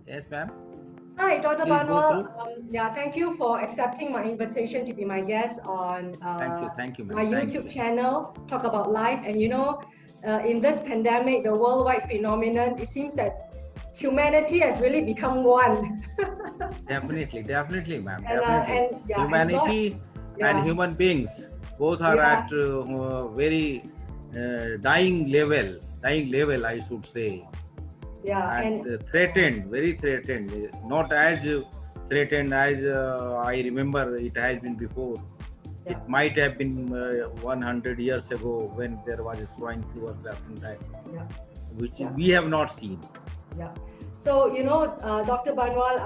Yes, ma'am. Hi, Dr. Please go Banwal. through. Yeah, thank you for accepting my invitation to be my guest on Thank you, my ma'am. Thank you. YouTube channel, Talk About Life. And in this pandemic, the worldwide phenomenon, it seems that humanity has really become one. Definitely, ma'am. Definitely. And yeah, and God, Humanity and yeah, human beings both are yeah, at very dying level, I should say, yeah, and and threatened, very threatened. Not as threatened as I remember it has been before. yeah, It might have been 100 years ago when there was a swine flu or something like, yeah, which yeah, we have not seen. yeah. So Dr. Banwal,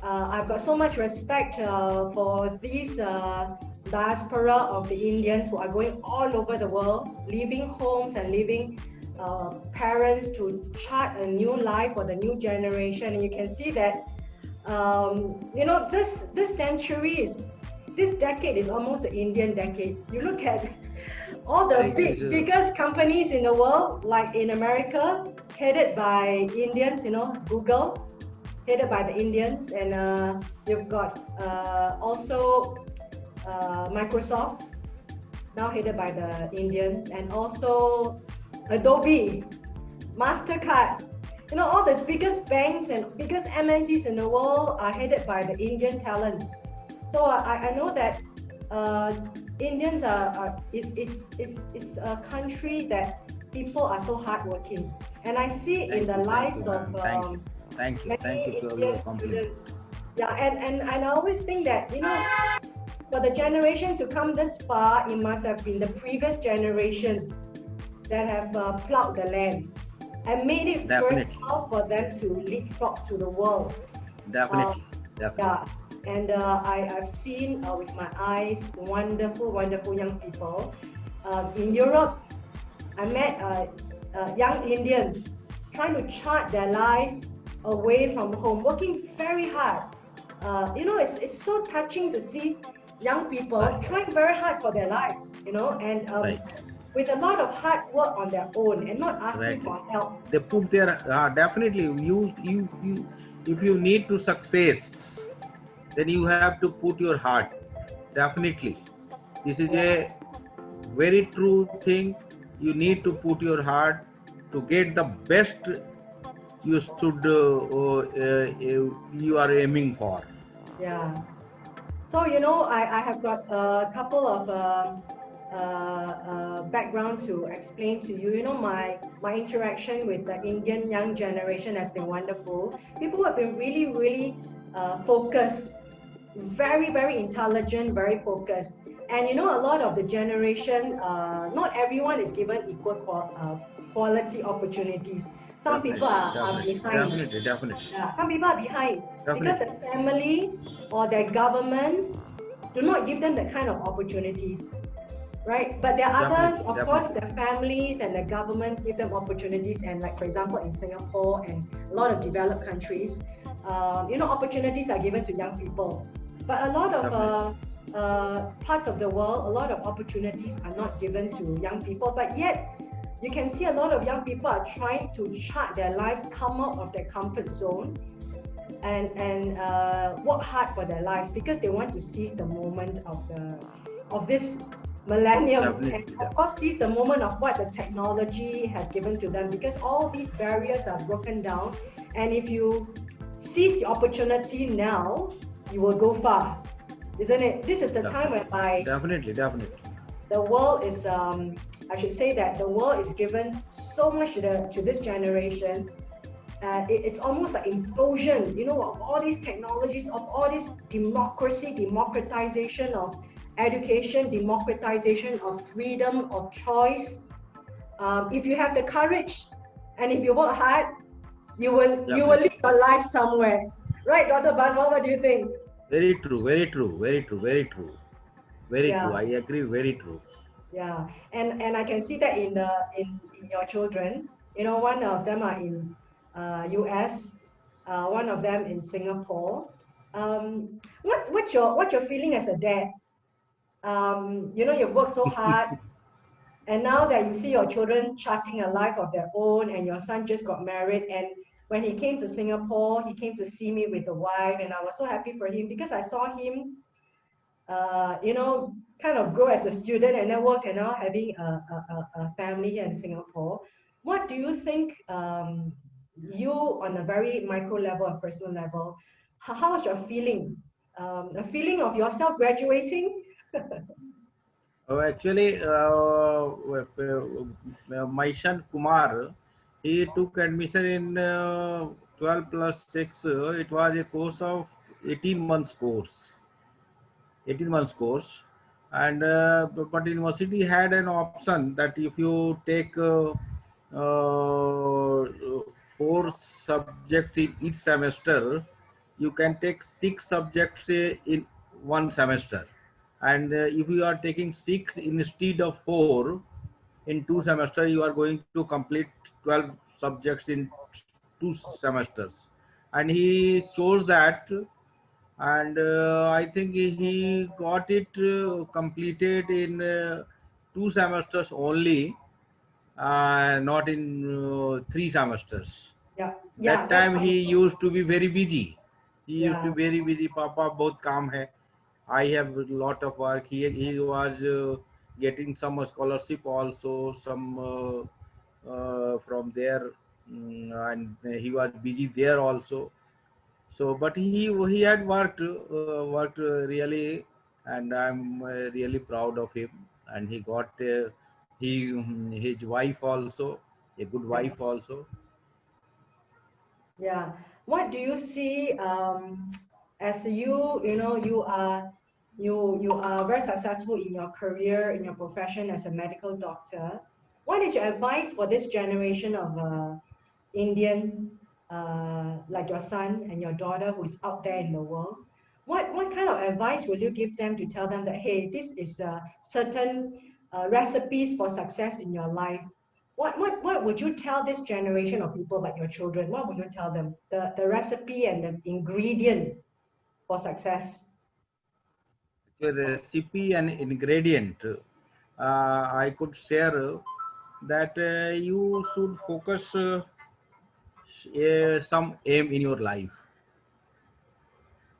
I've got so much respect for these diaspora of the Indians who are going all over the world, leaving homes and leaving parents to chart a new life for the new generation. And you can see that this century is this decade is almost the Indian decade. You look at all the Like this is biggest companies in the world, like in America, headed by Indians. Google, headed by the Indians, and you've got also Microsoft, now headed by the Indians, and also Adobe, Mastercard. All the biggest banks and biggest MNCs in the world are headed by the Indian talents. So I know that uh, Indians is a country that people are so hardworking, and I see in the thank you, lives of ma'am. Thank you many for Indian your compliment. students. Yeah, and I always think that for the generation to come this far, it must have been the previous generation that have plowed the land and made it Definitely, fertile for them to leapfrog to the world. Uh, definitely, yeah, definitely. and I've seen with my eyes wonderful, wonderful young people. In Europe, I met young Indians trying to chart their life away from home, working very hard. It's so touching to see young people Right, trying very hard for their lives, and right, with a lot of hard work on their own and not asking rightly. for help. They put their definitely you. If you need to success, then you have to put your heart. Definitely, this is Yeah, a very true thing. You need to put your heart to get the best you should you are aiming for. yeah. So I have got a couple of background to explain to you. My interaction with the Indian young generation has been wonderful. People have been really, really focused, very, very intelligent, very focused. And a lot of the generation, not everyone is given equal quality opportunities. Some people Definitely, are definitely, behind. definitely, definitely, Yeah, some people are behind because definitely, the family or their governments do not give them that kind of opportunities, right? But there are others, definitely, of course, definitely, the families and the governments give them opportunities. And like, for example, in Singapore and a lot of developed countries, opportunities are given to young people. But a lot of definitely, parts of the world, a lot of opportunities are not given to young people. But yet, you can see a lot of young people are trying to chart their lives, come out of their comfort zone, and work hard for their lives because they want to seize the moment of this millennium, and definitely, of course seize the moment of what the technology has given to them, because all these barriers are broken down. And if you seize the opportunity now, you will go far, isn't it? This is the time definitely, whereby definitely, definitely, the world is I should say that the world is given so much to this generation. It's almost like implosion, of all these technologies, of all this democracy, democratization of education, democratization of freedom of choice. If you have the courage and if you work hard, you will definitely. live your life somewhere, right, Dr. Banwal? What do you think? Very true, very true, very true, very true, very true. Yeah, I agree. Very true. yeah, and I can see that in your children. One of them are in US, one of them in Singapore. What's your feeling as a dad? You've worked so hard, and now that you see your children charting a life of their own, and your son just got married, and when he came to Singapore, he came to see me with the wife, and I was so happy for him because I saw him, you know, kind of grow as a student and then work and now having a family here in Singapore. What do you think, you on a very micro level, a personal level, how was your feeling? A feeling of yourself graduating? Actually, my son Kumar, he took admission in 12 plus 6. It was a course of 18 months course. 18 months course. And but university had an option that if you take four subjects in each semester, you can take six subjects in one semester. And if you are taking six instead of four in two semesters, you are going to complete 12 subjects in two semesters. And he chose that, and I think he got it completed in 2 semesters only, not in 3 semesters. Yeah, yeah, That that's time he wonderful. used to be very busy. He used to Yeah, be very busy. Papa, bahut kaam hai. I have a lot of work. He was getting some scholarship also, some from there, and he was busy there also. So but he had worked really, and I'm really proud of him. And he got he his wife also, a good yeah, wife also. yeah. What do you see, as you know, you are very successful in your career, in your profession as a medical doctor. What is your advice for this generation of Indian, like your son and your daughter who is out there in the world? What kind of advice will you give them to tell them that, hey, this is certain recipes for success in your life? What would you tell this generation of people, like your children? What would you tell them? The recipe and the ingredient for success. The recipe and ingredient, I could share that you should focus some aim in your life.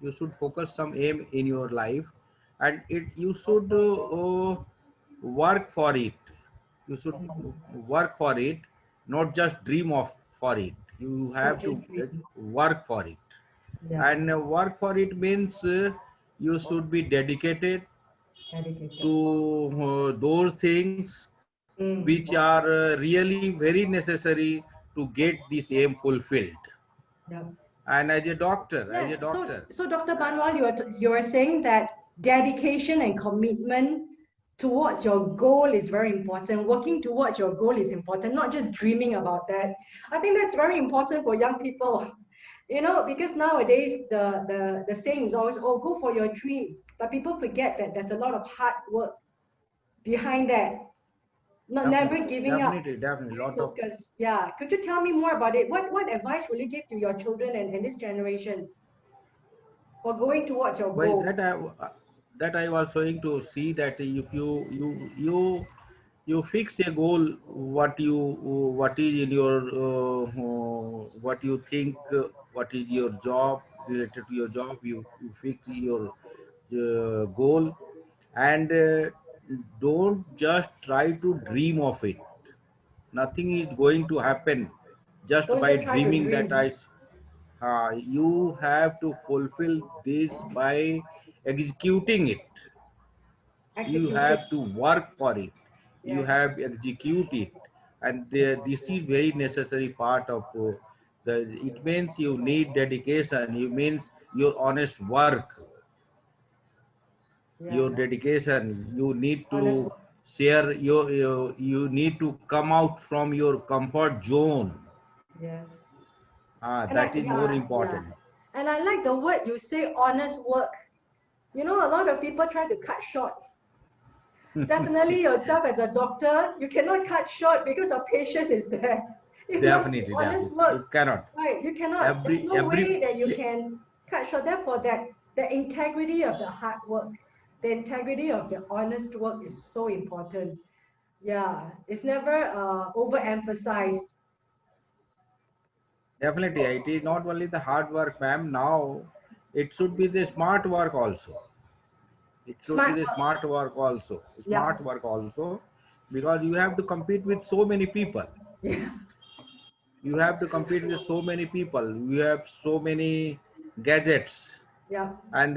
You should focus some aim in your life, and it you should work for it. You should work for it, not just dream of for it. You Not have to just dream. work for it. Yeah, And work for it means you should be dedicated dedicated. to those things which Mm. are really very necessary to get this aim fulfilled. Yeah. And as a Yes. doctor, So Dr. Banwal, you are saying that dedication and commitment towards your goal is very important. Working towards your goal is important, not just dreaming about that. I think that's very important for young people. You know, because nowadays the saying is always, oh, go for your dream. But people forget that there's a lot of hard work behind that. Not never giving up, definitely, stay lot of. focused. Yeah. Could you tell me more about it? What advice will you give to your children and this generation for going towards your Well, goal? that I was showing to see that if you fix a goal, what is in your what you think, what is your job, related to your job, you fix your goal, and don't just try to dream of it. Nothing is going to happen just Don't by just try to dreaming that dream. you have to fulfill this by executing it. You Execute it. have to work for it. You Yes. have execute it, and this is very necessary part of the. It means you need dedication. It means your honest work, Yeah. your dedication. You need Honest to work. share you need to come out from your comfort zone. Yes. And That is more yeah. important. And I like the word you say, honest work. You know, a lot of people try to cut short. Definitely yourself as a doctor, you cannot cut short because a patient is there. It must be honest Definitely, work, you cannot. right? You cannot, there's every no every way that you can cut short. Therefore, that the integrity of the hard work, the integrity of the honest work is so important. Yeah, it's never overemphasized. Definitely, it is not only the hard work, ma'am. Now, it should be the smart work also. It should be Smart the work. smart work also. Yeah. Smart work also, because you have to compete with so many people. Yeah. You have to compete with so many people. You have so many gadgets, Yeah. and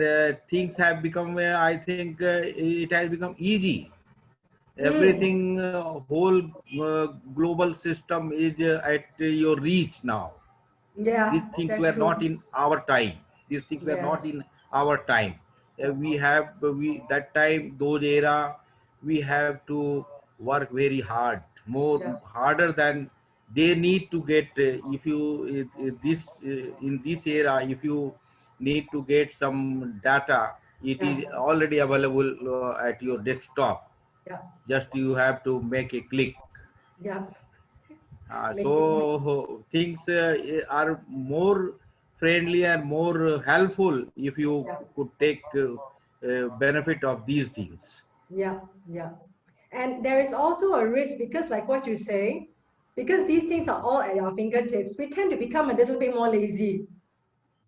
things have become. I think it has become easy. Mm. Everything, whole global system is at your reach now. These Yeah, things that's were true. not in our time. These things were Yes. not in our time. Yeah. We have, we that time, those era, we have to work very hard, more Yeah. harder than they need to get. If you this in this era, if you need to get some data, it Yeah. is already available at your desktop. Yeah. Just you have to make a click. Yeah. Make it right. So things are more friendly and more helpful if you Yeah. could take benefit of these things. Yeah. Yeah. And there is also a risk because, like what you say, because these things are all at our fingertips, we tend to become a little bit more lazy,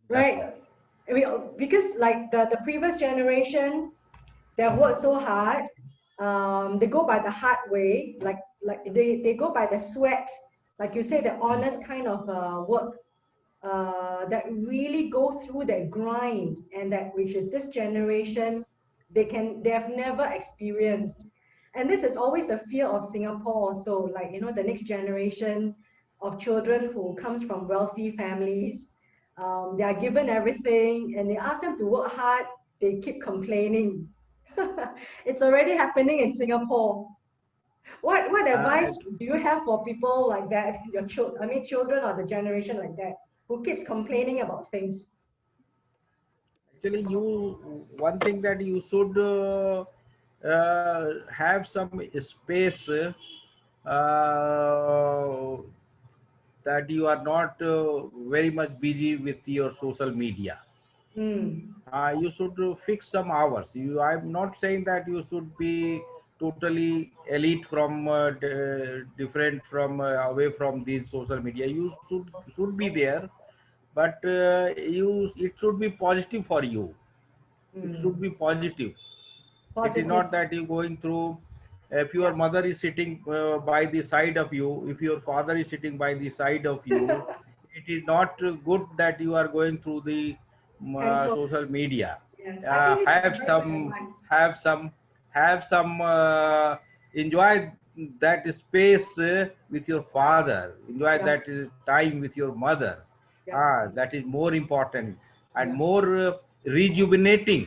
right? Definitely. I mean, because like the previous generation, they have worked so hard. They go by the hard way, like they go by the sweat, like you say, the honest kind of work that really go through that grind, and that which is this generation they have never experienced. And this is always the fear of Singapore also, like the next generation of children who comes from wealthy families. They are given everything and they ask them to work hard, they keep complaining. It's already happening in Singapore. What Uh, advice do you have for people like that, your children, I mean children or the generation like that, who keeps complaining about things? Actually, you one thing that you should have some space, that you are not very much busy with your social media. Mm. You should fix some hours. I'm not saying that you should be totally elite from different from away from these social media. You should be there, but it should be positive for you. It should Mm. be positive. It is Positive. not that you going through. If your mother is sitting by the side of you, if your father is sitting by the side of you, Yeah. it is not good that you are going through the Handphone. social media. Yes, I think this is a Have very good some, advice. have some, have some. Enjoy that space with your father. Enjoy Yeah. that time with your mother. Yeah. That is more important and Yeah. more rejuvenating,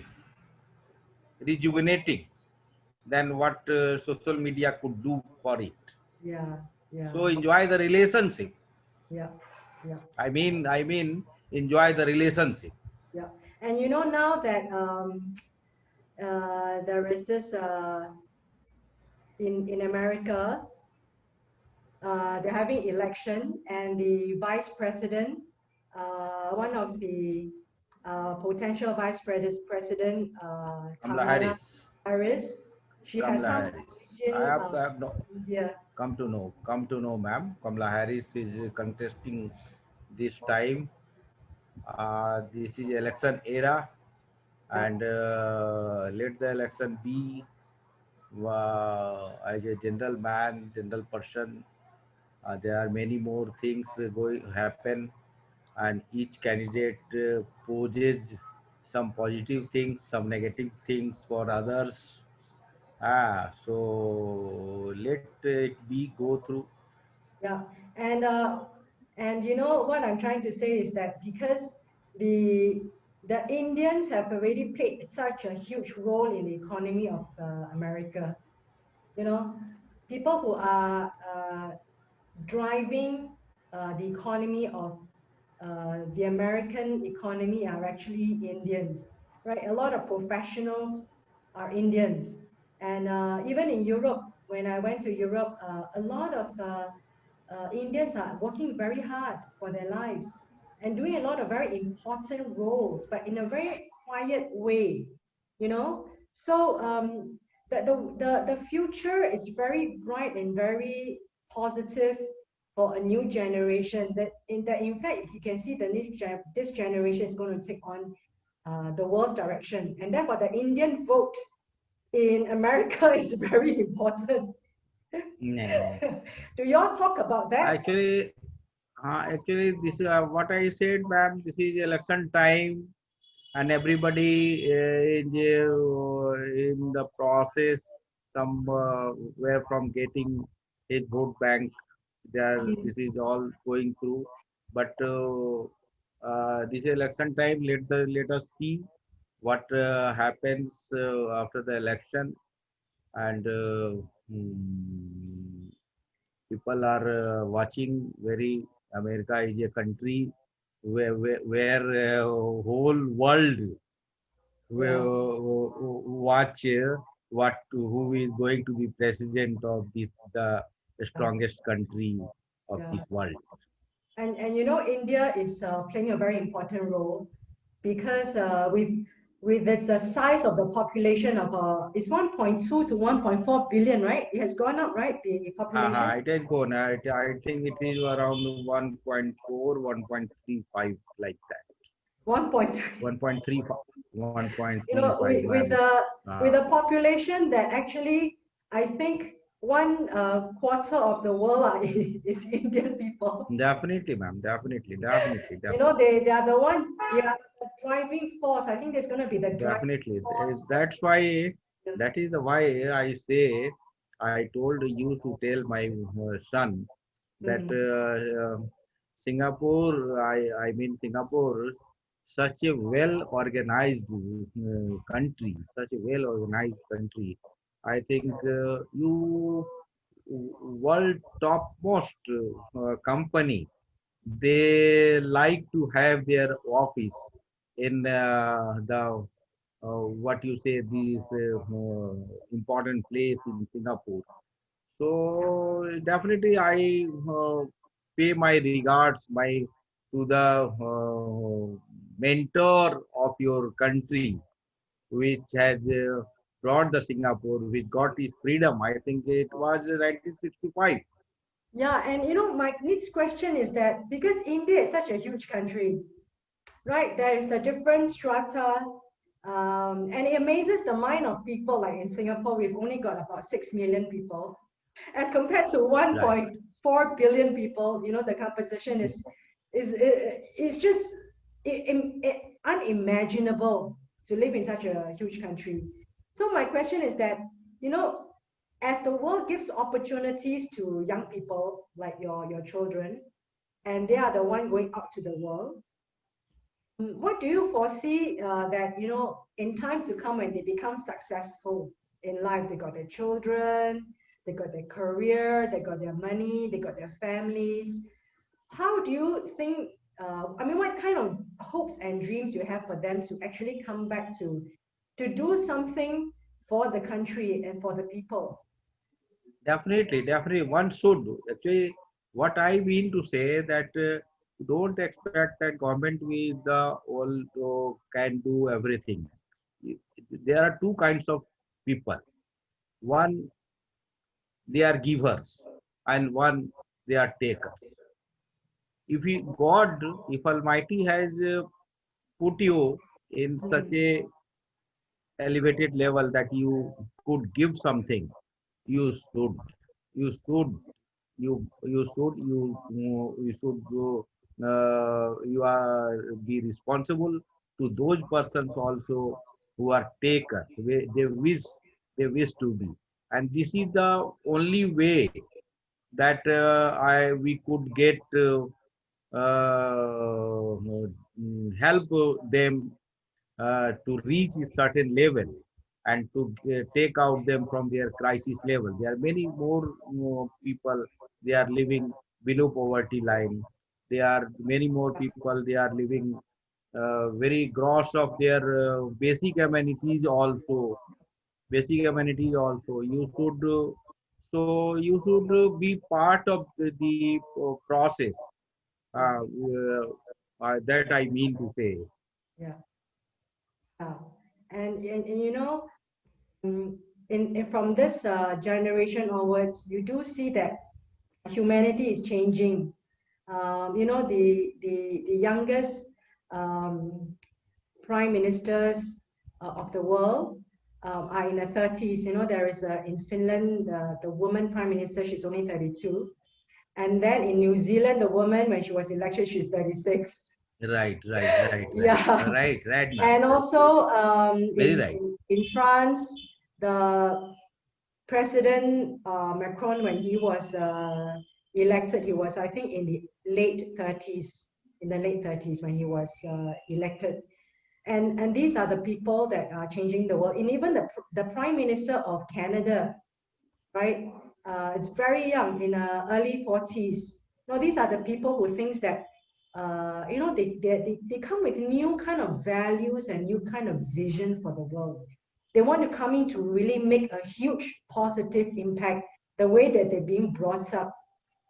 rejuvenating than what social media could do for it. Yeah. Yeah. So enjoy the relationship. Yeah. Yeah. I mean, enjoy the relationship. Yeah. And now that there is this in America, they're having election, and the vice president, one of the potential president, Kamala Kamala Harris. Harris, she has Kamala some Harris. connection I have no, media. come to know, ma'am. Kamala Harris is contesting this time. This is election era, Yeah, and let the election be. As a general man, general person, there are many more things going happen, and each candidate poses some positive things, some negative things for others. So let it be go through. yeah, and what I'm trying to say is that because the the Indians have already played such a huge role in the economy of America. You know, people who are driving the economy of the American economy are actually Indians, right? A lot of professionals are Indians. And even in Europe, when I went to Europe, a lot of Indians are working very hard for their lives and doing a lot of very important roles, but in a very quiet way, you know? So the future is very bright and very positive for a new generation that in fact you can see this generation is going to take on the world's direction, and therefore the Indian vote in America is very important. No. Do y'all talk about that? Actually, this is what I said, ma'am. This is election time, and everybody in the process. Some were from getting his vote bank. There, Mm, this is all going through. But this election time. Let us see what happens after the election, and people are watching very. America is a country where whole world yeah, will watch what who is going to be president of this the yeah, strongest country of yeah. this world. And you know, India is playing a very important role because with its the size of the population of it's 1.2 to 1.4 billion, right? It has gone up, right? The population It has gone. I think it is around 1.4, 1.35 like that. 1.3. 1.35, You know, 1.35, ma'am. with Uh, a population that actually I think one quarter of the world are, is Indian people. Definitely, ma'am. You know, Definitely. they are the one, they are the driving force. I think there's going to be the driving Definitely. force. That's why, that is the why I say, I told you to tell my son that Mm, Singapore, I mean Singapore, such a well organized country, such a well organized country. I think world topmost company, they like to have their office in the what you say these important place in Singapore. yeah. So definitely I pay my regards my to the mentor of your country, which has brought the Singapore, which got its freedom. I think it was 1965. Yeah, and you know, my next question is that because India is such a huge country, right? There is a different strata, and it amazes the mind of people. Like in Singapore, we've only got about 6 million people, as compared to Right. 1.4 billion people. You know, the competition is just unimaginable to live in such a huge country. So my question is that, you know, as the world gives opportunities to young people like your children, and they are the one going out to the world, what do you foresee that, you know, in time to come when they become successful in life, they got their children, they got their career, they got their money, they got their families. How do you think? I mean, what kind of hopes and dreams you have for them to actually come back to do something for the country and for the people? Definitely. One should actually. What I mean to say that don't expect that government is the all can do everything. There are two kinds of people. One, they are givers, and one, they are takers. If God, if Almighty has put you in such Mm, a elevated level that you could give something, you should, you should, you should go, you are be responsible to those persons also who are takers. They wish to be, and this is the only way that I we could get help them to reach a certain level and to take out them from their crisis level. There are many more people, they are living below poverty line. There are many more people, they are living very gross of their basic amenities also. Basic amenities also. You should be part of the process. yeah, That I mean to say. yeah, yeah. And you know, from this generation onwards, you do see that humanity is changing. You know, the youngest um, prime ministers of the world are in their 30s. You know, there is in Finland, the woman prime minister, she's only 32. And then in New Zealand, the woman, when she was elected, she's 36. Right, right, right, right, Yeah. right, right, ma'am. And also Very right. in France, the President Macron, when he was elected, he was, I think, in the late 30s, in the late 30s when he was elected. And these are the people that are changing the world. And even the Prime Minister of Canada, right? It's very young, in early 40s. Now, these are the people who thinks that, you know, they come with new kind of values and new kind of vision for the world. They want to come in to really make a huge positive impact the way that they're being brought up,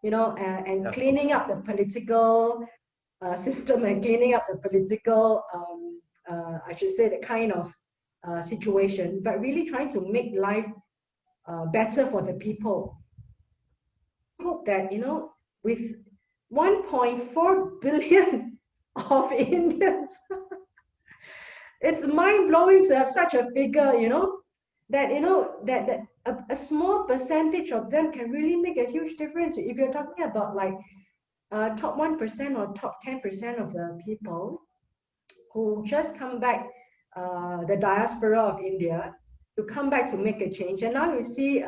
you know, and cleaning up the political system and cleaning up the political, I should say, the kind of situation, but really trying to make life better for the people. I hope that, you know, with 1.4 billion of Indians, it's mind blowing to have such a figure, you know, that, you know, that a small percentage of them can really make a huge difference. If you're talking about like top 1% or top 10% of the people who just come back, the diaspora of India, to come back to make a change. And now you see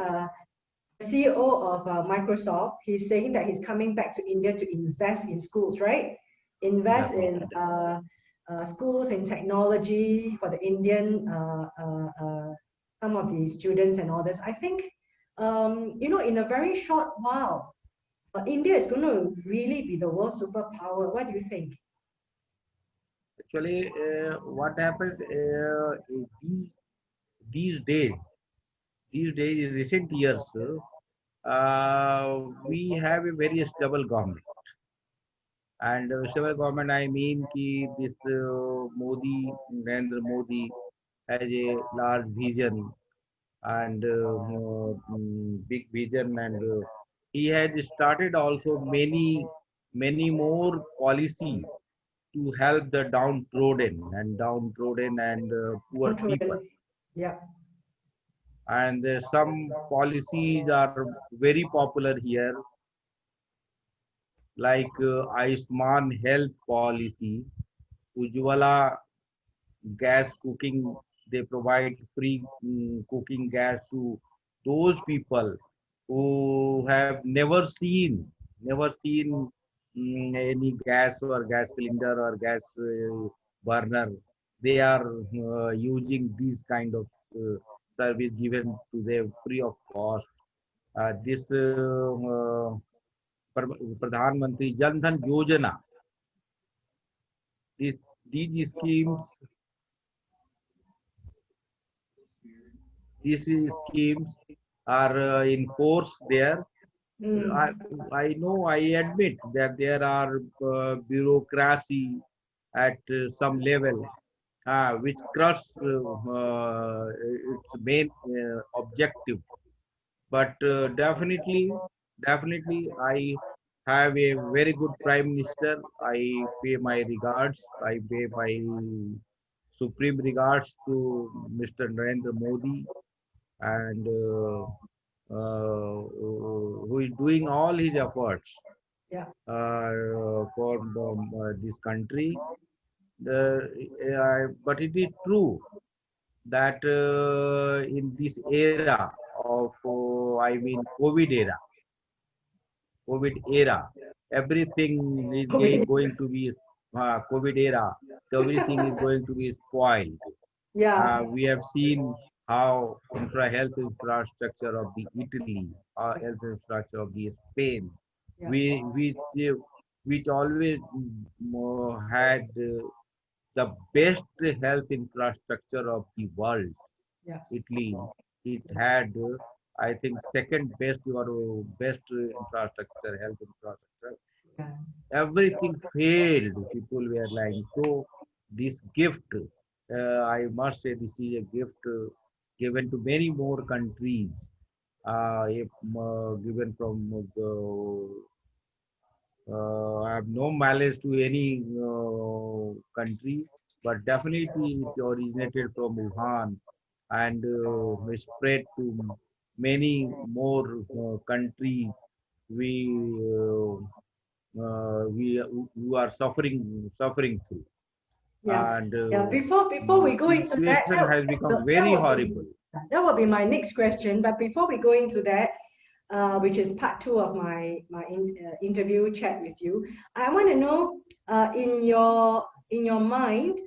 CEO of Microsoft, he's saying that he's coming back to India to invest in schools, right? Invest in schools and technology for the Indian, some of the students and all this. I think, you know, in a very short while, India is going to really be the world superpower. What do you think? Actually, what happens these days, in recent years, we have a very stable government. And stable government, I mean, this Modi, Narendra Modi, has a large vision and big vision, and he has started also many more policy to help the downtrodden and poor people. Yeah. And some policies are very popular here, like Ayushman Health Policy, Ujjwala gas cooking. They provide free cooking gas to those people who have never seen any gas or gas cylinder or gas burner. They are using these kind of service given to them free of cost. This Pradhan Mantri Jan Dhan Yojana, these, these schemes, these schemes are in force there. I, I know, I admit that there are bureaucracy at some level which crush its main objective. But definitely, I have a very good prime minister. I pay my regards. I pay my supreme regards to Mr. Narendra Modi, and who is doing all his efforts Yeah. for this country. But it is true that in this era of, I mean, COVID era, everything is going to be COVID era. Everything is going to be spoiled. Yeah. We have seen how health infrastructure of the Italy, health infrastructure of the Spain, Yeah. which always had the best health infrastructure of the world. Yeah. Italy, it had, I think, second best or best infrastructure, health infrastructure. Yeah. Everything failed. People were lying. So this gift, I must say, this is a gift given to many more countries. given from the I have no malice to any country, but definitely it originated from Wuhan and spread to many more countries. We we who are suffering through, Yeah, and yeah. Before the we go into that, situation has become that very would be horrible. that would be my next question. But before we go into that, which is part two of my interview chat with you, I want to know, in your mind,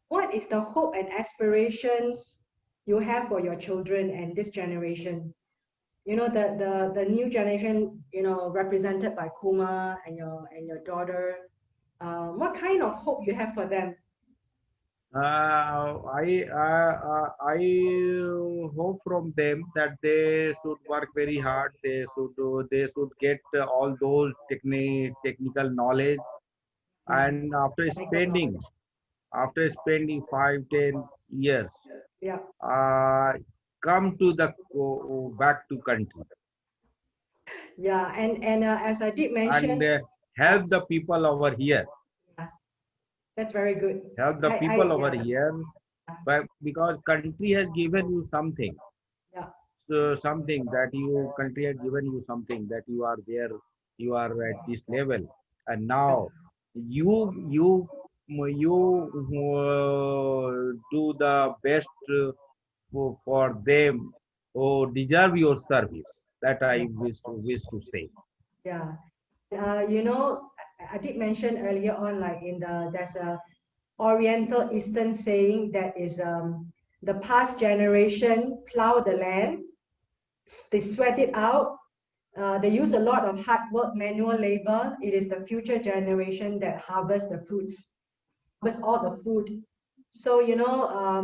what is the hope and aspirations you have for your children and this generation? You know, the new generation, represented by Kuma and your daughter. What kind of hope you have for them? I hope from them that they should work very hard. They should get all those technical knowledge, Yeah, and technical knowledge. after spending 5-10 years, Yeah, uh, come to the back to country yeah, and as I did and mention, uh, help the people over here. yeah, that's very good. Help the people over Yeah, here, but because country has given you something, yeah, so something that you country has given you something that you are there, you are at this level, and yeah, now you do the best for them who deserve your service. That I yeah, wish to say. yeah. I did mention earlier on, like there's a Oriental Eastern saying that is, the past generation plow the land, they sweat it out, they use a lot of hard work, manual labor. It is the future generation that harvests the fruits, harvests all the food. So,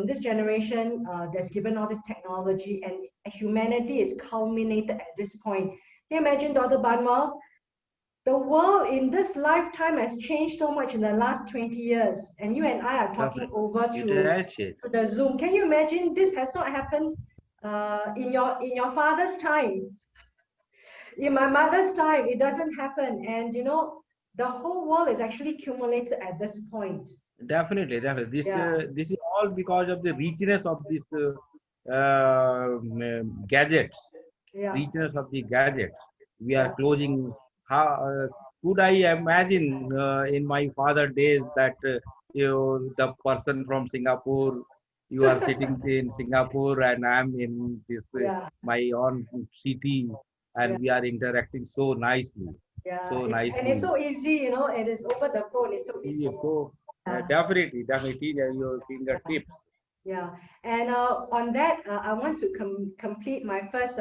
this generation that's given all this technology, and humanity is culminated at this point. Can you imagine, Dr. Banwal? The world in this lifetime has changed so much in the last 20 years, and you and I are talking Definitely, over it through has changed. the Zoom. Can you imagine this has not happened in your father's time? In my mother's time, it doesn't happen. And the whole world is actually accumulated at this point. Definitely, definitely. Yeah, This is all because of the richness of this gadgets, yeah, richness of the gadgets. We are yeah, closing. How could I imagine in my father days that the person from Singapore, you are sitting in Singapore and I'm in this yeah, my own city, yeah, and we are interacting so nicely, yeah. so It's nicely. so easy, it is over the phone. It's so easy. So Yeah, definitely, your yeah. fingertips. Yeah, and on that, I want to complete my first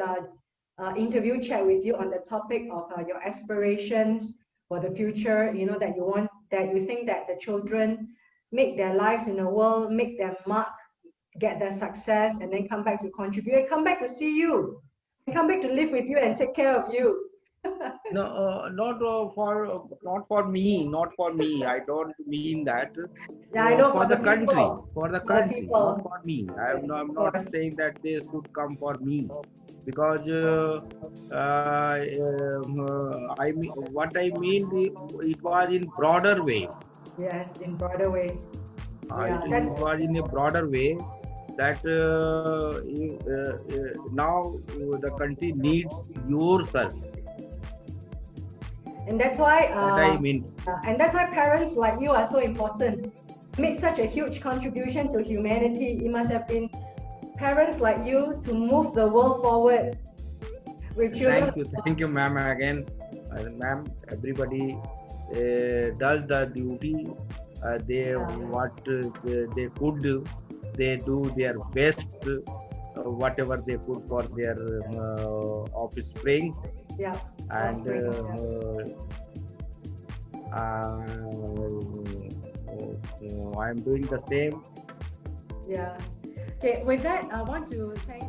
interview chat with you on the topic of your aspirations for the future. That you think that the children make their lives in the world, make their mark, get their success, and then come back to contribute, and come back to see you, and come back to live with you and take care of you. No, not for me, not for me. I don't mean that. Yeah, I know, For the for the country, not people, for me. I'm of not course. saying that they should come for me, because I mean what I mean. It was in broader way. Yes, in broader ways. Yeah, It was in a broader way that now the country needs your service. and that's why That I mean. parents like you are so important. Make such a huge contribution to humanity. It must have been parents like you to move the world forward with children. Thank you, ma'am. Again, ma'am. Everybody does the duty. They what they could do. They do their best, whatever they could for their offsprings, Yeah, and offspring. I am doing the same. Yeah. Okay, with that, I want to thank